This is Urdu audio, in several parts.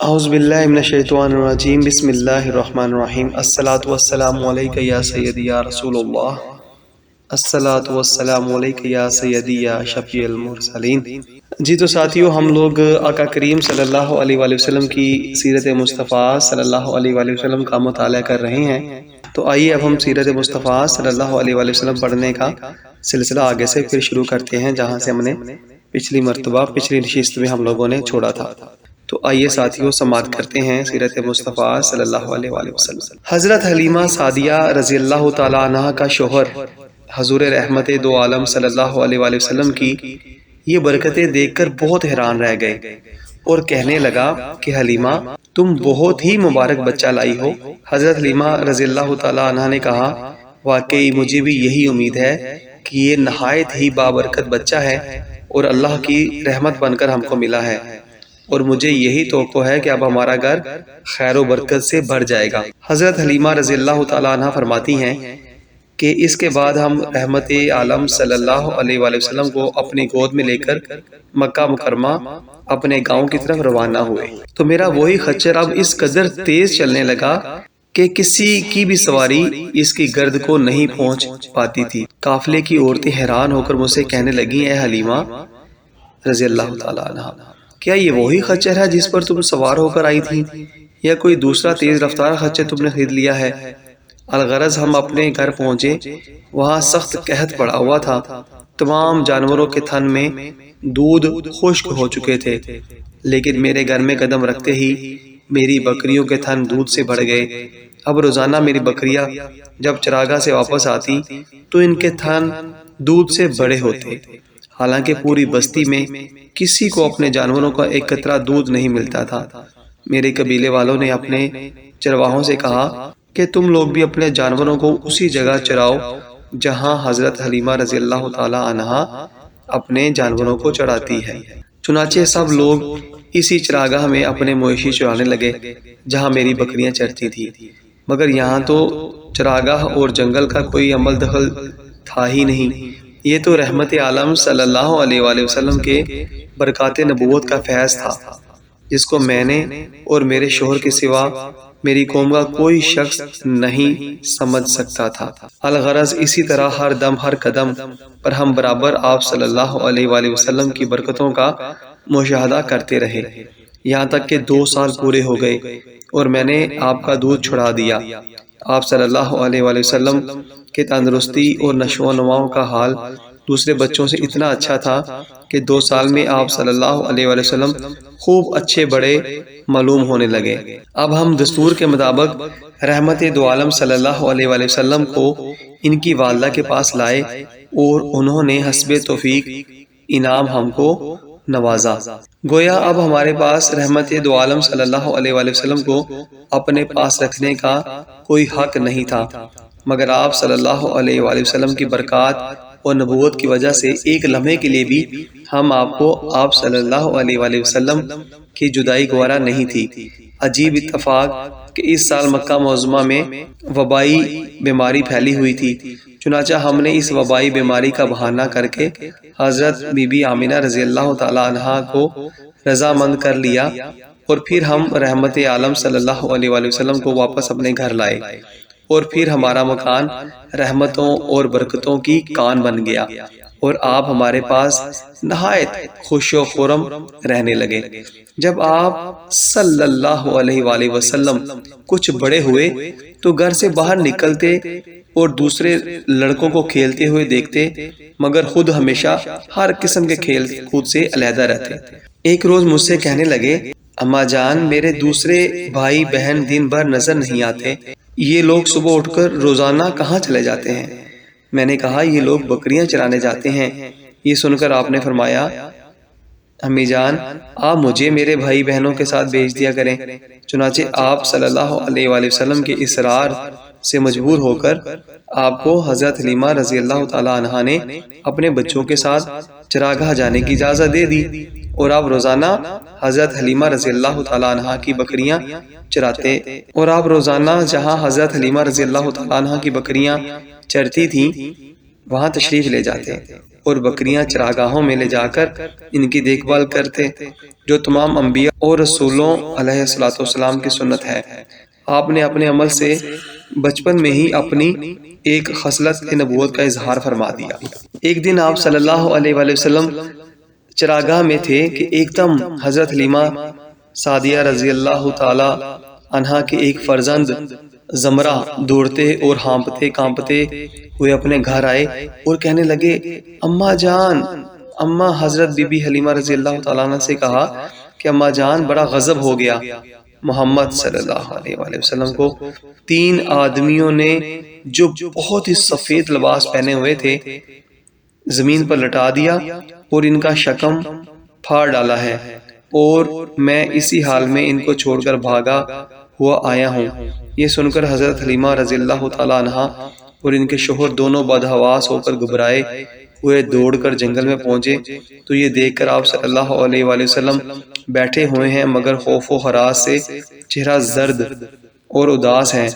اعوذ باللہ من الشیطان الرجیم بسم اللہ الرحمن الرحیم الصلاۃ والسلام علیک یا سیدی یا رسول اللہ الصلاۃ والسلام علیک یا سیدی یا شفیع المرسلین۔ جی تو ساتھیو، ہم لوگ آقا کریم صلی اللہ علیہ وآلہ وسلم کی سیرت مصطفیٰ صلی اللہ علیہ وآلہ وسلم کا مطالعہ کر رہے ہیں۔ تو آئیے اب ہم سیرت مصطفیٰ صلی اللہ علیہ وآلہ وسلم پڑھنے کا سلسلہ آگے سے پھر شروع کرتے ہیں، جہاں سے ہم نے پچھلی مرتبہ پچھلی نشست میں ہم لوگوں نے چھوڑا تھا۔ تو آئیے ساتھیوں سماعت کرتے ہیں سیرت مصطفیٰ صلی اللہ علیہ وآلہ وسلم۔ حضرت حلیمہ سعدیہ رضی اللہ تعالیٰ عنہ کا شوہر حضور رحمت دو عالم صلی اللہ علیہ وآلہ وسلم کی یہ برکتیں دیکھ کر بہت حیران رہ گئے اور کہنے لگا کہ حلیمہ، تم بہت ہی مبارک بچہ لائی ہو۔ حضرت حلیمہ رضی اللہ تعالیٰ عنہ نے کہا، واقعی مجھے بھی یہی امید ہے کہ یہ نہایت ہی بابرکت بچہ ہے اور اللہ کی رحمت بن کر ہم کو ملا ہے، اور مجھے یہی توقع ہے کہ اب ہمارا گھر خیر و برکت سے بھر جائے گا۔ حضرت حلیمہ رضی اللہ تعالیٰ عنہ فرماتی ہیں کہ اس کے بعد ہم رحمت عالم صلی اللہ علیہ وآلہ وسلم کو اپنی گود میں لے کر مکہ مکرمہ اپنے گاؤں کی طرف روانہ ہوئے۔ تو میرا وہی خچر اب اس قدر تیز چلنے لگا کہ کسی کی بھی سواری اس کی گرد کو نہیں پہنچ پاتی تھی۔ قافلے کی عورتیں حیران ہو کر مجھ سے کہنے لگیں، اے حلیمہ رضی اللہ تعالیٰ عنہ، کیا یہ وہی خچر ہے جس پر تم سوار ہو کر آئی تھی، یا کوئی دوسرا تیز رفتار خچر تم نے خرید لیا ہے؟ الغرض ہم اپنے گھر پہنچے، وہاں سخت قحط پڑا ہوا تھا، تمام جانوروں کے تھن میں دودھ خشک ہو چکے تھے، لیکن میرے گھر میں قدم رکھتے ہی میری بکریوں کے تھن دودھ سے بھر گئے۔ اب روزانہ میری بکریاں جب چراگاہ سے واپس آتی تو ان کے تھن دودھ سے بڑے ہوتے، حالانکہ پوری بستی میں کسی کو اپنے جانوروں کا ایک قطرہ دودھ نہیں ملتا تھا۔ میرے قبیلے والوں نے اپنے چرواہوں سے کہا کہ تم لوگ بھی اپنے جانوروں کو اسی جگہ چراؤ جہاں حضرت حلیمہ رضی اللہ تعالی عنہا اپنے جانوروں کو چراتی ہے۔ چنانچہ سب لوگ اسی چراگاہ میں اپنے مویشی چرانے لگے جہاں میری بکریاں چرتی تھی، مگر یہاں تو چراگاہ اور جنگل کا کوئی عمل دخل تھا ہی نہیں۔ یہ تو رحمت عالم صلی اللہ علیہ وآلہ وسلم کے برکات نبوت کا فیض تھا، جس کو میں نے اور میرے شوہر کے سوا میری قوم کا کوئی شخص نہیں سمجھ سکتا تھا۔ الغرض اسی طرح ہر دم ہر قدم پر ہم برابر آپ صلی اللہ علیہ وآلہ وسلم کی برکتوں کا مشاہدہ کرتے رہے، یہاں تک کہ 2 سال پورے ہو گئے اور میں نے آپ کا دودھ چھڑا دیا۔ آپ صلی اللہ علیہ وآلہ وسلم کے تندرستی اور نشو و نما کا حال دوسرے بچوں سے اتنا اچھا تھا کہ 2 سال میں آپ صلی اللہ علیہ وآلہ وسلم خوب اچھے بڑے معلوم ہونے لگے۔ اب ہم دستور کے مطابق رحمت دو عالم صلی اللہ علیہ وآلہ وسلم کو ان کی والدہ کے پاس لائے اور انہوں نے حسب توفیق انعام ہم کو نوازا۔ گویا اب ہمارے پاس رحمت دو عالم صلی اللہ علیہ وآلہ وسلم کو اپنے پاس رکھنے کا کوئی حق نہیں تھا، مگر آپ صلی اللہ علیہ وآلہ وسلم کی برکات اور نبوت کی وجہ سے ایک لمحے کے لیے بھی ہم آپ کو آپ صلی اللہ علیہ وآلہ وسلم کی جدائی گوارا نہیں تھی۔ عجیب اتفاق کہ اس سال مکہ معظمہ میں وبائی بیماری پھیلی ہوئی تھی، چنانچہ ہم نے اس وبائی بیماری کا بہانہ کر کے حضرت بی بی آمنہ رضی اللہ تعالی عنہا کو رضامند کر لیا، اور پھر ہم رحمت عالم صلی اللہ علیہ وآلہ وسلم کو واپس اپنے گھر لائے، اور پھر ہمارا مکان رحمتوں اور برکتوں کی کان بن گیا، اور آپ ہمارے پاس نہایت خوش و خرم رہنے لگے۔ جب آپ صلی اللہ علیہ وآلہ وسلم کچھ بڑے ہوئے تو گھر سے باہر نکلتے اور دوسرے لڑکوں کو کھیلتے ہوئے دیکھتے، مگر خود ہمیشہ ہر قسم کے کھیل کود سے علیحدہ رہتے۔ ایک روز مجھ سے کہنے لگے، اماں جان، میرے دوسرے بھائی بہن دن بھر نظر نہیں آتے، یہ لوگ صبح اٹھ کر روزانہ کہاں چلے جاتے ہیں؟ میں نے کہا، یہ لوگ بکریاں چرانے جاتے ہیں۔ یہ سن کر آپ نے فرمایا، امی جان، آپ مجھے میرے بھائی بہنوں کے ساتھ بھیج دیا کریں۔ چنانچہ آپ صلی اللہ علیہ وآلہ وسلم کے اصرار سے مجبور ہو کر آپ کو حضرت حلیمہ رضی اللہ تعالی عنہا نے اپنے بچوں کے ساتھ چراگاہ جانے کی اجازت دے دی، اور آپ روزانہ حضرت حلیمہ رضی اللہ تعالی عنہا کی بکریاں چراتے، اور آپ روزانہ جہاں حضرت حلیمہ رضی اللہ تعالی عنہا کی بکریاں چرتی تھیں وہاں تشریف لے جاتے۔ اور بکریاں چراگاہوں میں لے جا کر ان کی دیکھ بھال کرتے، جو تمام انبیاء اور رسولوں علیہ الصلوۃ والسلام کی سنت ہے۔ آپ نے اپنے عمل سے بچپن میں ہی اپنی ایک خصلت نبوت کا اظہار فرما دیا۔ ایک دن آپ صلی اللہ علیہ وآلہ وسلم چراگاہ میں تھے کہ ایک دم حضرت حلیمہ سعدیہ رضی اللہ تعالی عنہا کے ایک فرزند زمرہ دوڑتے اور ہانپتے کانپتے ہوئے اپنے گھر آئے اور کہنے لگے، اماں جان، اماں۔ حضرت بی بی حلیمہ رضی اللہ تعالیٰ عنہ سے کہا کہ اماں جان، بڑا غضب ہو گیا۔ محمد صلی اللہ علیہ وآلہ وسلم کو 3 آدمیوں نے جو بہت ہی سفید لباس پہنے ہوئے تھے زمین پر لٹا دیا اور ان کا شکم پھاڑ ڈالا ہے، اور میں اسی حال میں ان کو چھوڑ کر بھاگا ہوا آیا ہوں۔ یہ سن کر حضرت حلیمہ رضی اللہ تعالیٰ عنہا اور ان کے شوہر دونوں بدحواس ہو کر گھبرائے ہوئے دوڑ کر جنگل میں پہنچے تو یہ دیکھ کر آپ صلی اللہ علیہ وآلہ وسلم بیٹھے ہوئے ہیں مگر خوف و ہراس سے چہرہ زرد اور اداس ہے۔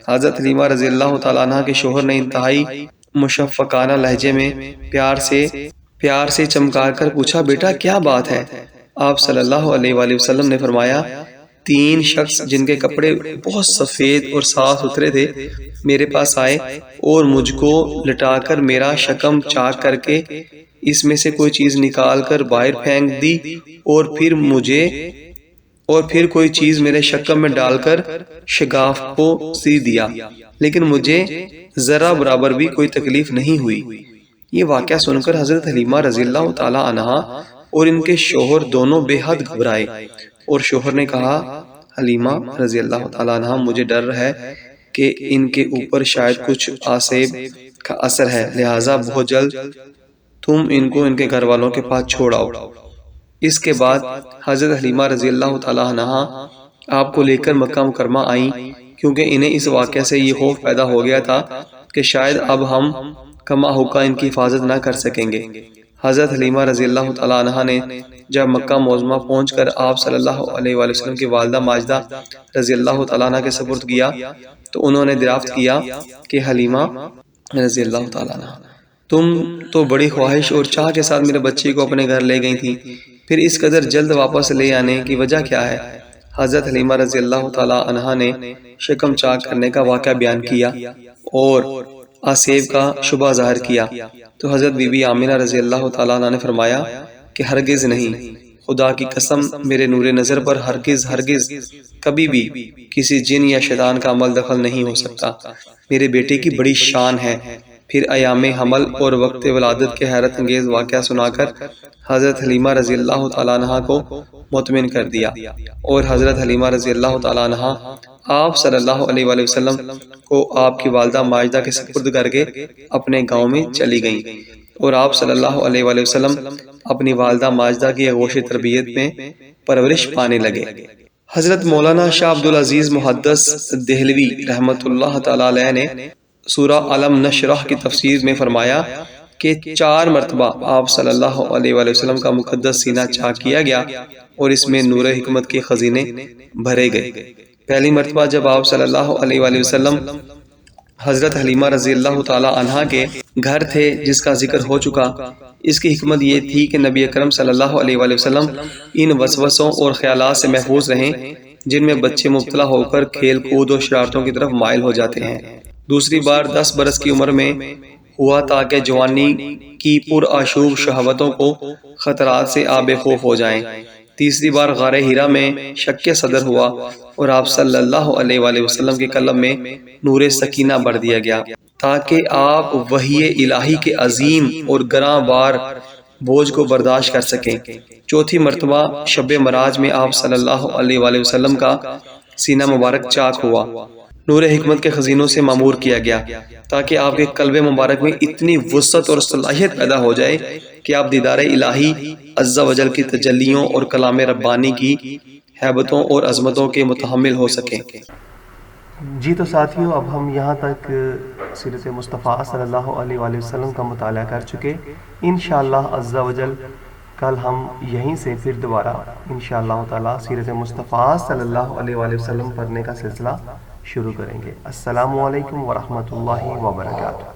حضرت حلیمہ رضی اللہ تعالیٰ عنہ کے شوہر نے انتہائی مشفقانہ لہجے میں پیار سے چمکا کر پوچھا، بیٹا کیا بات ہے؟ آپ صلی اللہ علیہ وآلہ وسلم نے فرمایا، 3 شخص جن کے کپڑے بہت سفید اور صاف ستھرے تھے میرے پاس آئے اور مجھ کو لٹا کر میرا شکم چاک کر کے اس میں سے کوئی چیز نکال کر باہر پھینک دی اور پھر کوئی چیز میرے شکم میں ڈال کر شگاف کو سی دیا، لیکن مجھے ذرا برابر بھی کوئی تکلیف نہیں ہوئی۔ یہ واقعہ سن کر حضرت حلیمہ رضی اللہ تعالی عنہا اور ان کے شوہر دونوں بے حد گھبرائے، اور شوہر نے کہا، حلیمہ رضی اللہ تعالی عنہا، مجھے ڈر ہے کہ ان کے اوپر شاید کچھ آسیب کا اثر ہے، لہٰذا بہت جلد تم ان کو ان کے گھر والوں کے پاس چھوڑ آؤ۔ اس کے بعد حضرت حلیمہ رضی اللہ تعالی عنہا آپ کو لے کر مکہ مکرمہ آئیں، کیونکہ انہیں اس واقعہ سے یہ خوف پیدا ہو گیا تھا کہ شاید اب ہم کما ہوکا ان کی حفاظت نہ کر سکیں گے۔ حضرت حلیمہ رضی اللہ تعالی عنہا نے جب مکہ معظمہ پہنچ کر آپ صلی اللہ علیہ وآلہ وسلم کی والدہ ماجدہ رضی اللہ تعالیٰ عنہ کے سپرد کیا تو انہوں نے دریافت کیا کہ حلیمہ رضی اللہ تعالیٰ عنہ، تم تو بڑی خواہش اور چاہ کے ساتھ میرے بچے کو اپنے گھر لے گئی تھی، پھر اس قدر جلد واپس لے آنے کی وجہ کیا ہے؟ حضرت حلیمہ رضی اللہ تعالیٰ عنہ نے شکم چاک کرنے کا واقعہ بیان کیا اور آسیب کا شبہ ظاہر کیا تو حضرت بی بی آمنہ رضی اللہ تعالیٰ عنہ نے فرمایا کہ ہرگز نہیں، خدا کی قسم میرے نور نظر پر ہرگز کبھی بھی کسی جن یا شیطان کا عمل دخل نہیں ہو سکتا۔ میرے بیٹے کی بڑی شان ہے۔ پھر ایام حمل اور وقت ولادت کے حیرت انگیز واقعہ سنا کر حضرت حلیمہ رضی اللہ تعالیٰ عنہ کو مطمئن کر دیا، اور حضرت حلیمہ رضی اللہ تعالیٰ عنہ آپ صلی اللہ علیہ وآلہ وسلم کو آپ کی والدہ ماجدہ کے سپرد کر کے اپنے گاؤں میں چلی گئیں، اور آپ صلی اللہ علیہ وآلہ وسلم اپنی والدہ ماجدہ کی اغوش تربیت میں پرورش پانے لگے۔ حضرت مولانا شاہ عبدالعزیز محدث دہلوی رحمۃ اللہ تعالی علیہ نے سورہ علم نشرح کی تفسیر میں فرمایا کہ 4 مرتبہ آپ صلی اللہ علیہ وآلہ وسلم کا مقدس سینہ چاک کیا گیا اور اس میں نور حکمت کے خزینے بھرے گئے۔ پہلی مرتبہ جب آپ صلی اللہ علیہ وآلہ وسلم حضرت حلیمہ رضی اللہ تعالی عنہا کے گھر تھے، جس کا ذکر ہو چکا، اس کی حکمت یہ تھی کہ نبی اکرم صلی اللہ علیہ وآلہ وسلم ان وسوسوں اور خیالات سے محفوظ رہیں جن میں بچے مبتلا ہو کر کھیل کود اور شرارتوں کی طرف مائل ہو جاتے ہیں۔ دوسری بار 10 برس کی عمر میں ہوا تاکہ جوانی کی پرآشوب شہوتوں کو خطرات سے آب خوف ہو جائیں۔ تیسری بار غار ہیرا میں شک صدر ہوا اور آپ صلی اللہ علیہ وآلہ وسلم کے قلب میں نور سکینہ بھر دیا گیا تاکہ آپ وحی الہی کے عظیم اور گراں بار بوجھ کو برداشت کر سکیں۔ چوتھی مرتبہ شب معراج میں آپ صلی اللہ علیہ وآلہ وسلم کا سینہ مبارک چاک ہوا، نور حکمت کے خزینوں سے معمور کیا گیا تاکہ آپ کے قلب مبارک میں اتنی وسعت اور صلاحیت پیدا ہو جائے کہ آپ دیدار الہی عز و جل کی تجلیوں اور کلام ربانی کی ہیبتوں اور عظمتوں کے متحمل ہو سکیں۔ جی تو ساتھیو، اب ہم یہاں تک سیرت مصطفیٰ صلی اللہ علیہ وآلہ وسلم کا مطالعہ کر چکے۔ انشاءاللہ عز و جل کل ہم یہیں سے پھر دوبارہ انشاءاللہ تعالی سیرت مصطفیٰ صلی اللہ علیہ وآلہ وسلم پڑھنے کا سلسلہ شروع کریں گے۔ السلام علیکم ورحمۃ اللہ وبرکاتہ۔